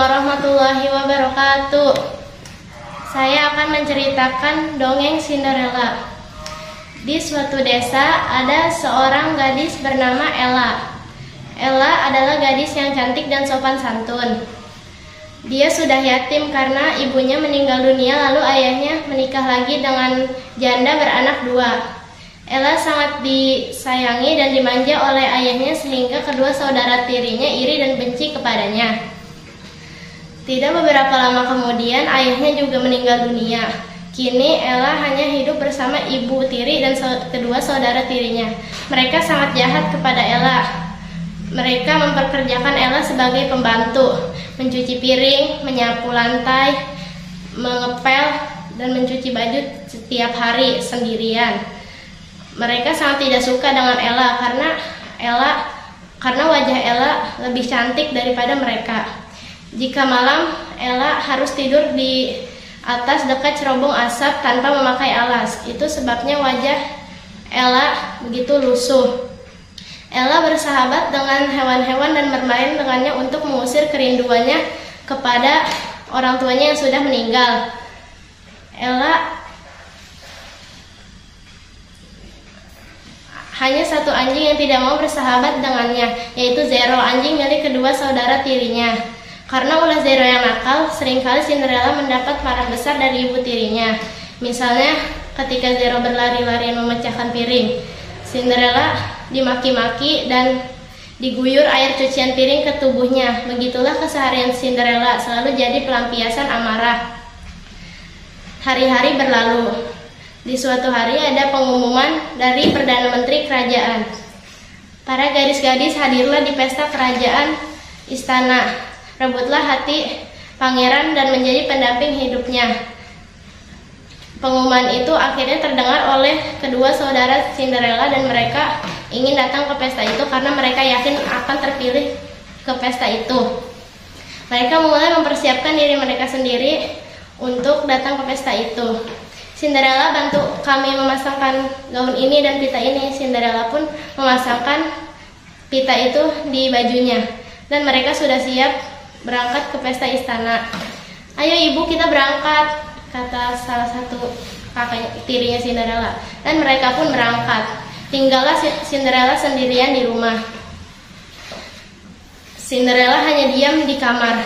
warahmatullahi wabarakatuh. Saya akan menceritakan dongeng Cinderella. Di suatu desa ada seorang gadis bernama Ella. Ella adalah gadis yang cantik dan sopan santun. Dia sudah yatim karena ibunya meninggal dunia, lalu ayahnya menikah lagi dengan janda beranak dua. Ella sangat disayangi dan dimanja oleh ayahnya sehingga kedua saudara tirinya iri dan benci kepadanya. Tidak beberapa lama kemudian ayahnya juga meninggal dunia. Kini Ella hanya hidup bersama ibu tiri dan kedua saudara tirinya. Mereka sangat jahat kepada Ella. Mereka memperkerjakan Ella sebagai pembantu, mencuci piring, menyapu lantai, mengepel, dan mencuci baju setiap hari sendirian. Mereka sangat tidak suka dengan Ella karena wajah Ella lebih cantik daripada mereka. Jika malam, Ella harus tidur di atas dekat cerobong asap tanpa memakai alas. Itu sebabnya wajah Ella begitu lusuh. Ella bersahabat dengan hewan-hewan dan bermain dengannya untuk mengusir kerinduannya kepada orang tuanya yang sudah meninggal. Ella hanya satu anjing yang tidak mau bersahabat dengannya, yaitu Zero, anjing milik kedua saudara tirinya. Karena ulah Zero yang nakal, seringkali Cinderella mendapat marah besar dari ibu tirinya. Misalnya, ketika Zero berlari-larian memecahkan piring, Cinderella dimaki-maki dan diguyur air cucian piring ke tubuhnya. Begitulah keseharian Cinderella, selalu jadi pelampiasan amarah. Hari-hari berlalu. Di suatu hari ada pengumuman dari Perdana Menteri Kerajaan. Para gadis-gadis hadirlah di pesta kerajaan istana. Rebutlah hati pangeran dan menjadi pendamping hidupnya. Pengumuman itu akhirnya terdengar oleh kedua saudara Cinderella dan mereka ingin datang ke pesta itu karena mereka yakin akan terpilih ke pesta itu. Mereka mulai mempersiapkan diri mereka sendiri untuk datang ke pesta itu. Cinderella bantu kami memasangkan gaun ini dan pita ini. Cinderella pun memasangkan pita itu di bajunya dan mereka sudah siap berangkat ke pesta istana. "Ayo ibu, kita berangkat," kata salah satu kakak tirinya Cinderella. Dan mereka pun berangkat. Tinggallah Cinderella sendirian di rumah. Cinderella hanya diam di kamar.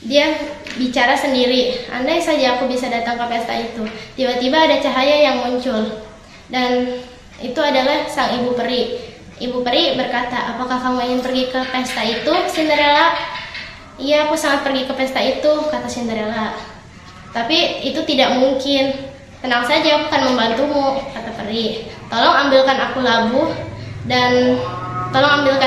Dia bicara sendiri. "Andai saja aku bisa datang ke pesta itu." Tiba-tiba ada cahaya yang muncul. Dan itu adalah sang ibu peri. Ibu peri berkata, "Apakah kamu ingin pergi ke pesta itu, Cinderella?" "Iya, aku sangat pergi ke pesta itu," kata Cinderella. "Tapi itu tidak mungkin." "Tenang saja, aku akan membantumu," kata peri. Tolong ambilkan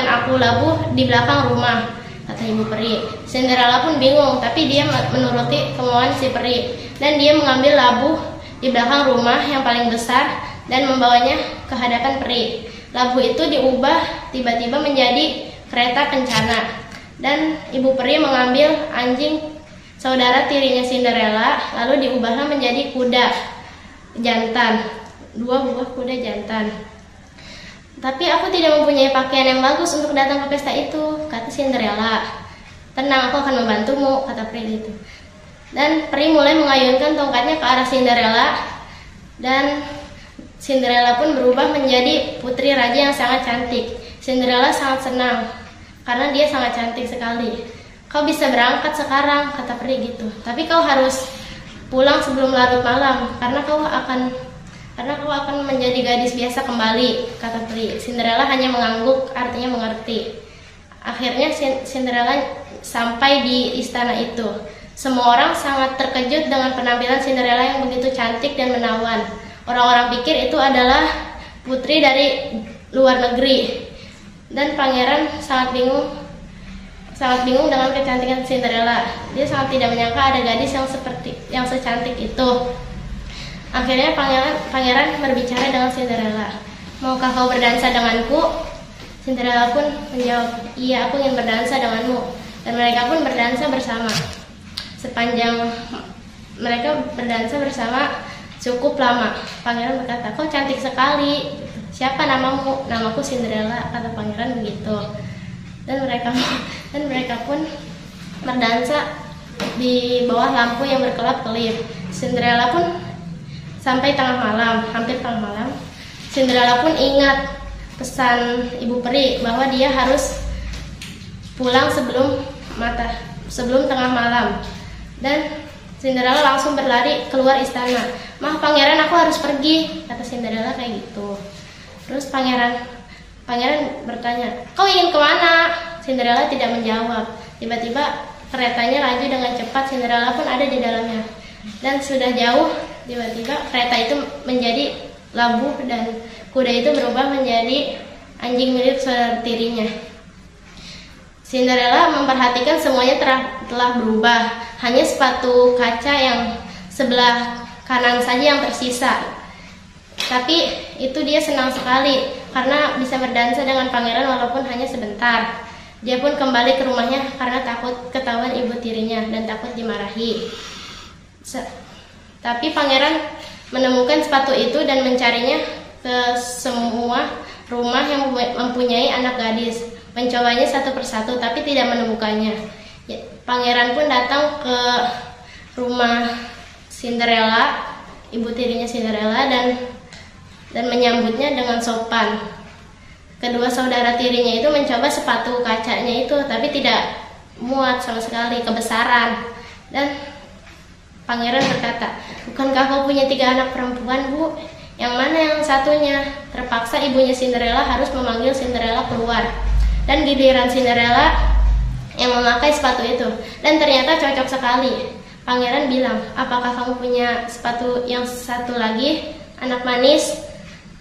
aku labu di belakang rumah," kata ibu peri. Cinderella pun bingung, tapi dia menuruti kemauan si peri. Dan dia mengambil labu di belakang rumah yang paling besar dan membawanya ke hadapan peri. Labu itu diubah tiba-tiba menjadi kereta kencana. Dan ibu peri mengambil anjing saudara tirinya Cinderella, lalu diubahlah menjadi kuda jantan, 2 buah kuda jantan. "Tapi aku tidak mempunyai pakaian yang bagus untuk datang ke pesta itu," kata Cinderella. "Tenang, aku akan membantumu," kata peri itu. Dan peri mulai mengayunkan tongkatnya ke arah Cinderella, dan Cinderella pun berubah menjadi putri raja yang sangat cantik. Cinderella sangat senang karena dia sangat cantik sekali. "Kau bisa berangkat sekarang," kata peri gitu. "Tapi kau harus pulang sebelum larut malam karena kau akan menjadi gadis biasa kembali," kata peri. Cinderella hanya mengangguk, artinya mengerti. Akhirnya Cinderella sampai di istana itu. Semua orang sangat terkejut dengan penampilan Cinderella yang begitu cantik dan menawan. Orang-orang pikir itu adalah putri dari luar negeri. Dan pangeran sangat bingung dengan kecantikan Cinderella. Dia sangat tidak menyangka ada gadis yang secantik itu. Akhirnya pangeran berbicara dengan Cinderella. "Maukah kau berdansa denganku?" Cinderella pun menjawab, "Iya, aku ingin berdansa denganmu." Dan mereka pun berdansa bersama. Sepanjang mereka berdansa bersama cukup lama, pangeran berkata, "Kau cantik sekali. Siapa namamu?" "Namaku Cinderella," kata pangeran begitu. Dan mereka pun berdansa di bawah lampu yang berkelap-kelip. Cinderella pun sampai tengah malam, hampir tengah malam. Cinderella pun ingat pesan Ibu Peri bahwa dia harus pulang sebelum tengah malam. Dan Cinderella langsung berlari keluar istana. "Mah, pangeran, aku harus pergi," kata Cinderella kayak gitu. Terus pangeran bertanya, "Kau ingin kemana?" Cinderella tidak menjawab. Tiba-tiba keretanya laju dengan cepat. Cinderella pun ada di dalamnya. Dan sudah jauh, tiba-tiba kereta itu menjadi labu dan kuda itu berubah menjadi anjing milik saudara tirinya. Cinderella memperhatikan semuanya telah berubah. Hanya sepatu kaca yang sebelah kanan saja yang tersisa. Tapi itu dia senang sekali karena bisa berdansa dengan pangeran walaupun hanya sebentar. Dia pun kembali ke rumahnya karena takut ketahuan ibu tirinya dan takut dimarahi. Tapi pangeran menemukan sepatu itu dan mencarinya ke semua rumah yang mempunyai anak gadis. Mencobanya satu persatu tapi tidak menemukannya. Pangeran pun datang ke rumah Cinderella, ibu tirinya Cinderella, dan menyambutnya dengan sopan. Kedua saudara tirinya itu mencoba sepatu kacanya itu, tapi tidak muat sama sekali, kebesaran. Dan pangeran berkata, "Bukankah kau punya 3 anak perempuan, Bu? Yang mana yang satunya?" Terpaksa ibunya Cinderella harus memanggil Cinderella keluar. Dan giliran Cinderella yang memakai sepatu itu. Dan ternyata cocok sekali. Pangeran bilang, "Apakah kamu punya sepatu yang satu lagi, anak manis?"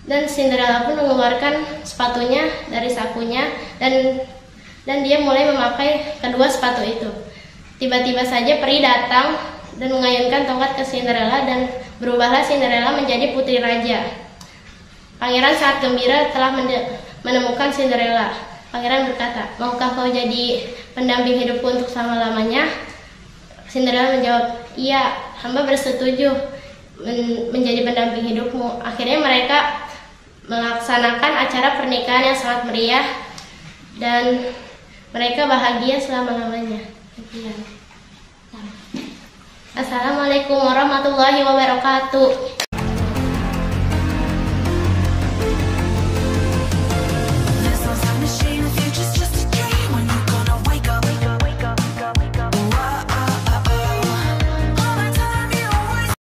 Dan Cinderella pun mengeluarkan sepatunya dari sakunya dan dia mulai memakai kedua sepatu itu. Tiba-tiba saja peri datang dan mengayunkan tongkat ke Cinderella dan berubahlah Cinderella menjadi putri raja. Pangeran sangat gembira telah menemukan Cinderella. Pangeran berkata, "Maukah kau jadi pendamping hidupku untuk selama-lamanya?" Cinderella menjawab, "Iya, hamba bersetuju menjadi pendamping hidupmu." Akhirnya mereka melaksanakan acara pernikahan yang sangat meriah dan mereka bahagia selama-lamanya. Sekian. Assalamualaikum warahmatullahi wabarakatuh.